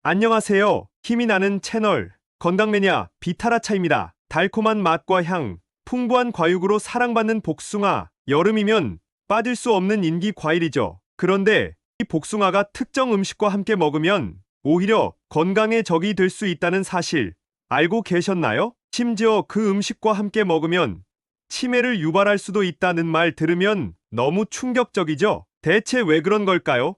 안녕하세요. 힘이 나는 채널 건강매니아 비타라차입니다. 달콤한 맛과 향, 풍부한 과육으로 사랑받는 복숭아. 여름이면 빠질 수 없는 인기 과일이죠. 그런데 이 복숭아가 특정 음식과 함께 먹으면 오히려 건강에 적이 될 수 있다는 사실 알고 계셨나요? 심지어 그 음식과 함께 먹으면 치매를 유발할 수도 있다는 말 들으면 너무 충격적이죠? 대체 왜 그런 걸까요?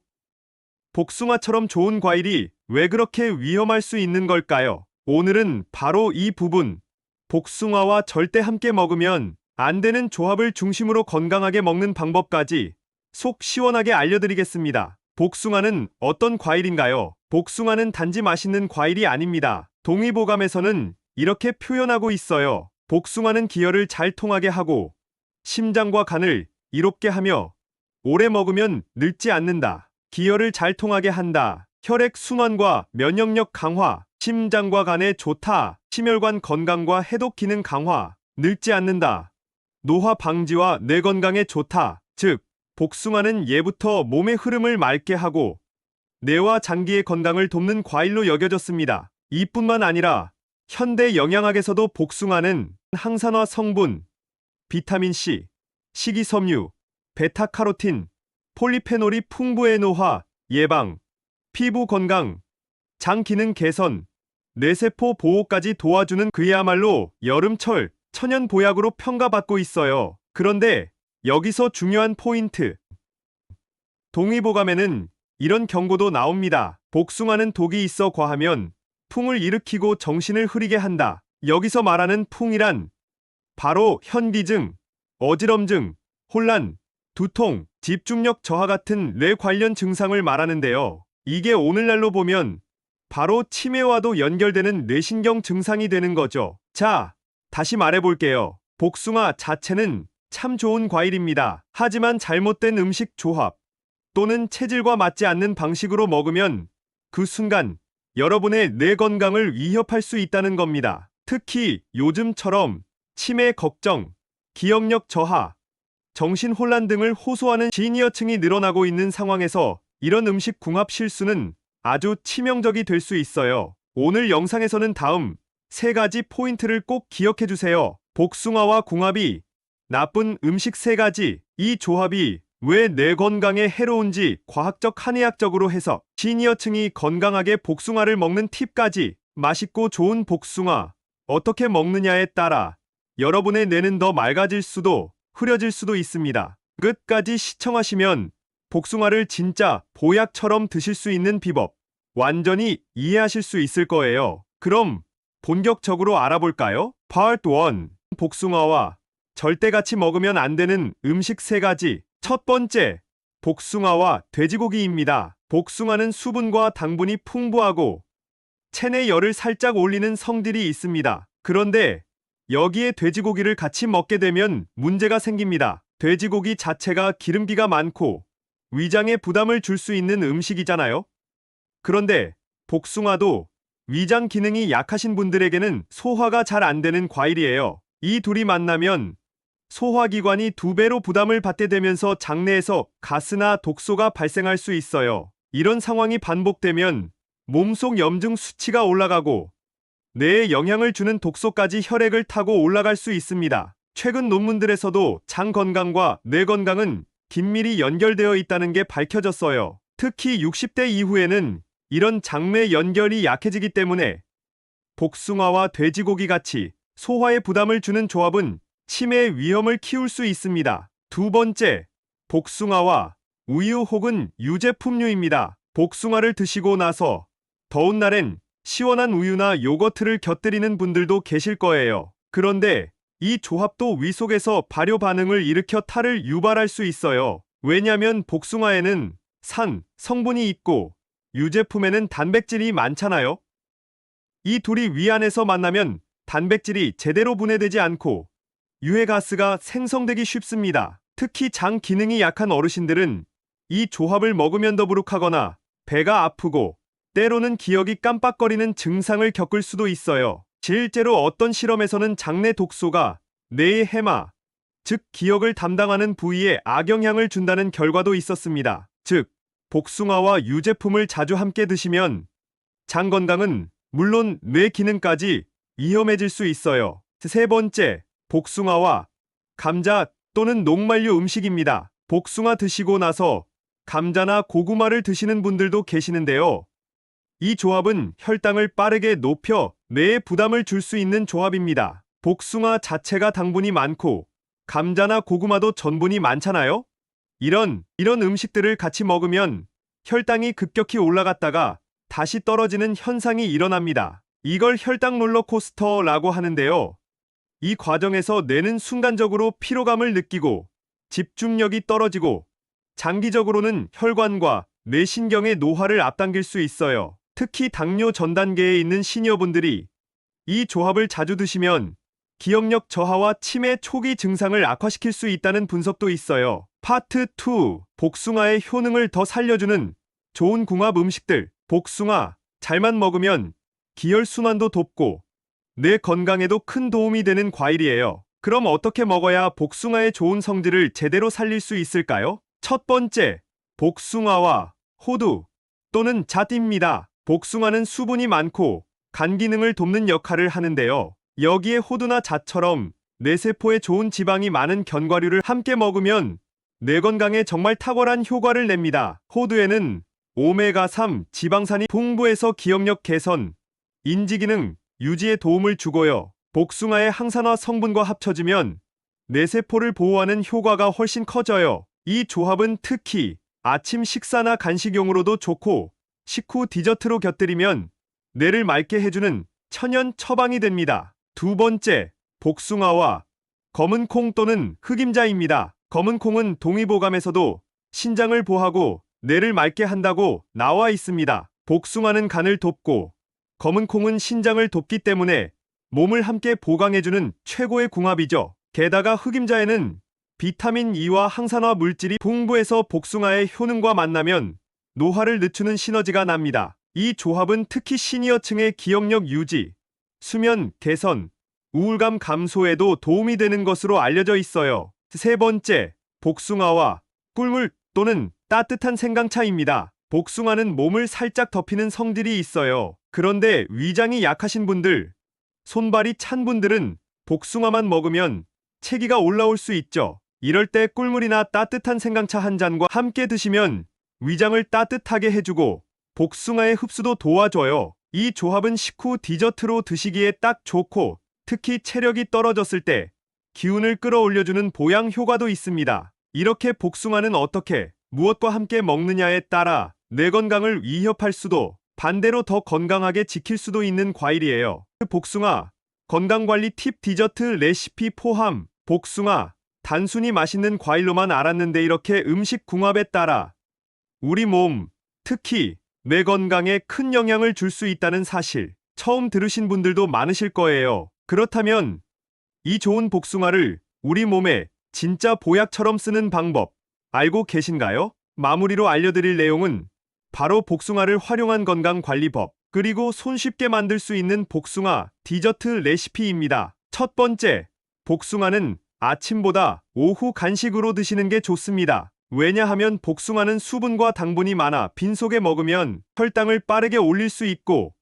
복숭아처럼 좋은 과일이 왜 그렇게 위험할 수 있는 걸까요? 오늘은 바로 이 부분, 복숭아와 절대 함께 먹으면 안 되는 조합을 중심으로 건강하게 먹는 방법까지 속 시원하게 알려드리겠습니다. 복숭아는 어떤 과일인가요? 복숭아는 단지 맛있는 과일이 아닙니다. 동의보감에서는 이렇게 표현하고 있어요. 복숭아는 기혈을 잘 통하게 하고 심장과 간을 이롭게 하며 오래 먹으면 늙지 않는다. 기혈을 잘 통하게 한다. 혈액 순환과 면역력 강화, 심장과 간에 좋다. 심혈관 건강과 해독 기능 강화, 늙지 않는다. 노화 방지와 뇌 건강에 좋다. 즉, 복숭아는 예부터 몸의 흐름을 맑게 하고 뇌와 장기의 건강을 돕는 과일로 여겨졌습니다. 이뿐만 아니라 현대 영양학에서도 복숭아는 항산화 성분, 비타민C, 식이섬유, 베타카로틴, 폴리페놀이 풍부해 노화 예방, 피부 건강, 장 기능 개선, 뇌세포 보호까지 도와주는 그야말로 여름철 천연 보약으로 평가받고 있어요. 그런데 여기서 중요한 포인트. 동의보감에는 이런 경고도 나옵니다. 복숭아는 독이 있어 과하면 풍을 일으키고 정신을 흐리게 한다. 여기서 말하는 풍이란 바로 현기증, 어지럼증, 혼란, 두통, 집중력 저하 같은 뇌 관련 증상을 말하는데요. 이게 오늘날로 보면 바로 치매와도 연결되는 뇌신경 증상이 되는 거죠. 자, 다시 말해볼게요. 복숭아 자체는 참 좋은 과일입니다. 하지만 잘못된 음식 조합 또는 체질과 맞지 않는 방식으로 먹으면 그 순간 여러분의 뇌 건강을 위협할 수 있다는 겁니다. 특히 요즘처럼 치매 걱정, 기억력 저하, 정신혼란 등을 호소하는 시니어층이 늘어나고 있는 상황에서 이런 음식 궁합 실수는 아주 치명적이 될 수 있어요. 오늘 영상에서는 다음 세 가지 포인트를 꼭 기억해 주세요. 복숭아와 궁합이 나쁜 음식 세 가지. 이 조합이 왜 뇌 건강에 해로운지 과학적 한의학적으로 해석. 시니어층이 건강하게 복숭아를 먹는 팁까지. 맛있고 좋은 복숭아 어떻게 먹느냐에 따라 여러분의 뇌는 더 맑아질 수도 흐려질 수도 있습니다. 끝까지 시청하시면 복숭아를 진짜 보약처럼 드실 수 있는 비법 완전히 이해하실 수 있을 거예요. 그럼 본격적으로 알아볼까요? Part 1. 복숭아와 절대 같이 먹으면 안 되는 음식 세 가지. 첫 번째, 복숭아와 돼지고기입니다. 복숭아는 수분과 당분이 풍부하고 체내 열을 살짝 올리는 성질이 있습니다. 그런데 여기에 돼지고기를 같이 먹게 되면 문제가 생깁니다. 돼지고기 자체가 기름기가 많고 위장에 부담을 줄 수 있는 음식이잖아요. 그런데 복숭아도 위장 기능이 약하신 분들에게는 소화가 잘 안 되는 과일이에요. 이 둘이 만나면 소화기관이 두 배로 부담을 받게 되면서 장내에서 가스나 독소가 발생할 수 있어요. 이런 상황이 반복되면 몸속 염증 수치가 올라가고 뇌에 영향을 주는 독소까지 혈액을 타고 올라갈 수 있습니다. 최근 논문들에서도 장 건강과 뇌 건강은 긴밀히 연결되어 있다는 게 밝혀졌어요. 특히 60대 이후에는 이런 장내 연결이 약해지기 때문에 복숭아와 돼지고기 같이 소화에 부담을 주는 조합은 치매 위험을 키울 수 있습니다. 두 번째, 복숭아와 우유 혹은 유제품류입니다. 복숭아를 드시고 나서 더운 날엔 시원한 우유나 요거트를 곁들이는 분들도 계실 거예요. 그런데 이 조합도 위 속에서 발효 반응을 일으켜 탈을 유발할 수 있어요. 왜냐면 복숭아에는 산, 성분이 있고 유제품에는 단백질이 많잖아요. 이 둘이 위 안에서 만나면 단백질이 제대로 분해되지 않고 유해가스가 생성되기 쉽습니다. 특히 장 기능이 약한 어르신들은 이 조합을 먹으면 더부룩하거나 배가 아프고 때로는 기억이 깜빡거리는 증상을 겪을 수도 있어요. 실제로 어떤 실험에서는 장내 독소가 뇌의 해마, 즉 기억을 담당하는 부위에 악영향을 준다는 결과도 있었습니다. 즉, 복숭아와 유제품을 자주 함께 드시면 장 건강은 물론 뇌 기능까지 위험해질 수 있어요. 세 번째, 복숭아와 감자 또는 녹말류 음식입니다. 복숭아 드시고 나서 감자나 고구마를 드시는 분들도 계시는데요. 이 조합은 혈당을 빠르게 높여 뇌에 부담을 줄 수 있는 조합입니다. 복숭아 자체가 당분이 많고 감자나 고구마도 전분이 많잖아요? 이런 음식들을 같이 먹으면 혈당이 급격히 올라갔다가 다시 떨어지는 현상이 일어납니다. 이걸 혈당 롤러코스터라고 하는데요. 이 과정에서 뇌는 순간적으로 피로감을 느끼고 집중력이 떨어지고 장기적으로는 혈관과 뇌신경의 노화를 앞당길 수 있어요. 특히 당뇨 전 단계에 있는 시니어분들이 이 조합을 자주 드시면 기억력 저하와 치매 초기 증상을 악화시킬 수 있다는 분석도 있어요. 파트 2. 복숭아의 효능을 더 살려주는 좋은 궁합 음식들. 복숭아 잘만 먹으면 기혈순환도 돕고 뇌 건강에도 큰 도움이 되는 과일이에요. 그럼 어떻게 먹어야 복숭아의 좋은 성질을 제대로 살릴 수 있을까요? 첫 번째, 복숭아와 호두 또는 잣입니다. 복숭아는 수분이 많고 간 기능을 돕는 역할을 하는데요. 여기에 호두나 잣처럼 뇌세포에 좋은 지방이 많은 견과류를 함께 먹으면 뇌 건강에 정말 탁월한 효과를 냅니다. 호두에는 오메가3 지방산이 풍부해서 기억력 개선, 인지기능 유지에 도움을 주고요. 복숭아의 항산화 성분과 합쳐지면 뇌세포를 보호하는 효과가 훨씬 커져요. 이 조합은 특히 아침 식사나 간식용으로도 좋고 식후 디저트로 곁들이면 뇌를 맑게 해주는 천연 처방이 됩니다. 두 번째, 복숭아와 검은 콩 또는 흑임자입니다. 검은 콩은 동의보감에서도 신장을 보호하고 뇌를 맑게 한다고 나와 있습니다. 복숭아는 간을 돕고 검은 콩은 신장을 돕기 때문에 몸을 함께 보강해주는 최고의 궁합이죠. 게다가 흑임자에는 비타민 E와 항산화 물질이 풍부해서 복숭아의 효능과 만나면 노화를 늦추는 시너지가 납니다. 이 조합은 특히 시니어층의 기억력 유지, 수면 개선, 우울감 감소에도 도움이 되는 것으로 알려져 있어요. 세 번째, 복숭아와 꿀물 또는 따뜻한 생강차입니다. 복숭아는 몸을 살짝 덮이는 성질이 있어요. 그런데 위장이 약하신 분들, 손발이 찬 분들은 복숭아만 먹으면 체기가 올라올 수 있죠. 이럴 때 꿀물이나 따뜻한 생강차 한 잔과 함께 드시면 위장을 따뜻하게 해주고 복숭아의 흡수도 도와줘요. 이 조합은 식후 디저트로 드시기에 딱 좋고 특히 체력이 떨어졌을 때 기운을 끌어올려주는 보양 효과도 있습니다. 이렇게 복숭아는 어떻게, 무엇과 함께 먹느냐에 따라 뇌 건강을 위협할 수도 반대로 더 건강하게 지킬 수도 있는 과일이에요. 복숭아, 건강관리 팁 디저트 레시피 포함. 복숭아, 단순히 맛있는 과일로만 알았는데 이렇게 음식 궁합에 따라 우리 몸, 특히 뇌 건강에 큰 영향을 줄 수 있다는 사실 처음 들으신 분들도 많으실 거예요. 그렇다면 이 좋은 복숭아를 우리 몸에 진짜 보약처럼 쓰는 방법 알고 계신가요? 마무리로 알려드릴 내용은 바로 복숭아를 활용한 건강관리법 그리고 손쉽게 만들 수 있는 복숭아 디저트 레시피입니다. 첫 번째, 복숭아는 아침보다 오후 간식으로 드시는 게 좋습니다. 왜냐하면 복숭아는 수분과 당분이 많아 빈속에 먹으면 혈당을 빠르게 올릴 수 있고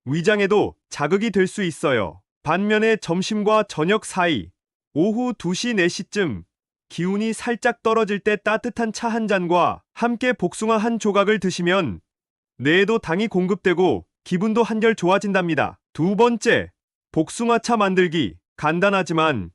위장에도 자극이 될 수 있어요. 반면에 점심과 저녁 사이, 오후 2시, 4시쯤 기운이 살짝 떨어질 때 따뜻한 차 한 잔과 함께 복숭아 한 조각을 드시면 뇌에도 당이 공급되고 기분도 한결 좋아진답니다. 두 번째, 복숭아차 만들기. 간단하지만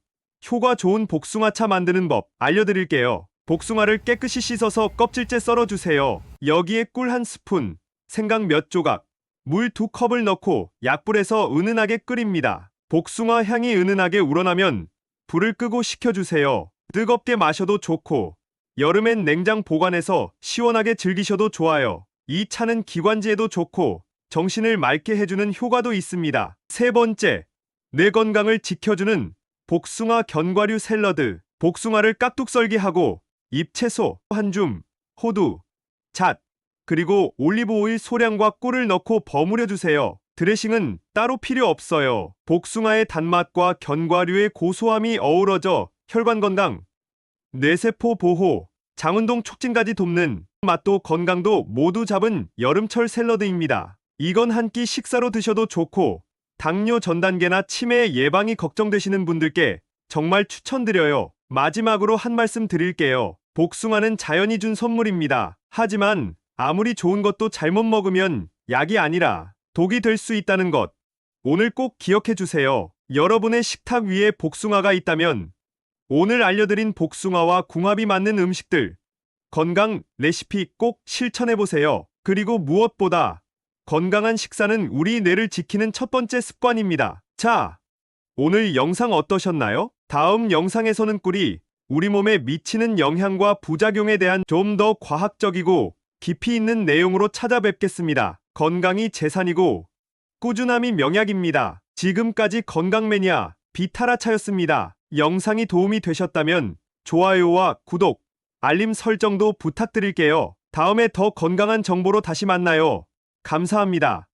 효과 좋은 복숭아차 만드는 법 알려드릴게요. 복숭아를 깨끗이 씻어서 껍질째 썰어주세요. 여기에 꿀 한 스푼, 생강 몇 조각, 물 2컵을 넣고 약불에서 은은하게 끓입니다. 복숭아 향이 은은하게 우러나면 불을 끄고 식혀주세요. 뜨겁게 마셔도 좋고 여름엔 냉장 보관해서 시원하게 즐기셔도 좋아요. 이 차는 기관지에도 좋고 정신을 맑게 해주는 효과도 있습니다. 세 번째, 뇌 건강을 지켜주는 복숭아 견과류 샐러드. 복숭아를 깍둑 썰기하고 잎채소 한 줌, 호두, 잣, 그리고 올리브 오일 소량과 꿀을 넣고 버무려 주세요. 드레싱은 따로 필요 없어요. 복숭아의 단맛과 견과류의 고소함이 어우러져 혈관 건강, 뇌세포 보호, 장운동 촉진까지 돕는 맛도 건강도 모두 잡은 여름철 샐러드입니다. 이건 한 끼 식사로 드셔도 좋고 당뇨 전 단계나 치매 예방이 걱정되시는 분들께 정말 추천드려요. 마지막으로 한 말씀 드릴게요. 복숭아는 자연이 준 선물입니다. 하지만 아무리 좋은 것도 잘못 먹으면 약이 아니라 독이 될 수 있다는 것. 오늘 꼭 기억해 주세요. 여러분의 식탁 위에 복숭아가 있다면 오늘 알려드린 복숭아와 궁합이 맞는 음식들, 건강 레시피 꼭 실천해 보세요. 그리고 무엇보다 건강한 식사는 우리 뇌를 지키는 첫 번째 습관입니다. 자, 오늘 영상 어떠셨나요? 다음 영상에서는 꿀이 우리 몸에 미치는 영향과 부작용에 대한 좀 더 과학적이고 깊이 있는 내용으로 찾아뵙겠습니다. 건강이 재산이고 꾸준함이 명약입니다. 지금까지 건강 매니아 비타라차였습니다. 영상이 도움이 되셨다면 좋아요와 구독, 알림 설정도 부탁드릴게요. 다음에 더 건강한 정보로 다시 만나요. 감사합니다.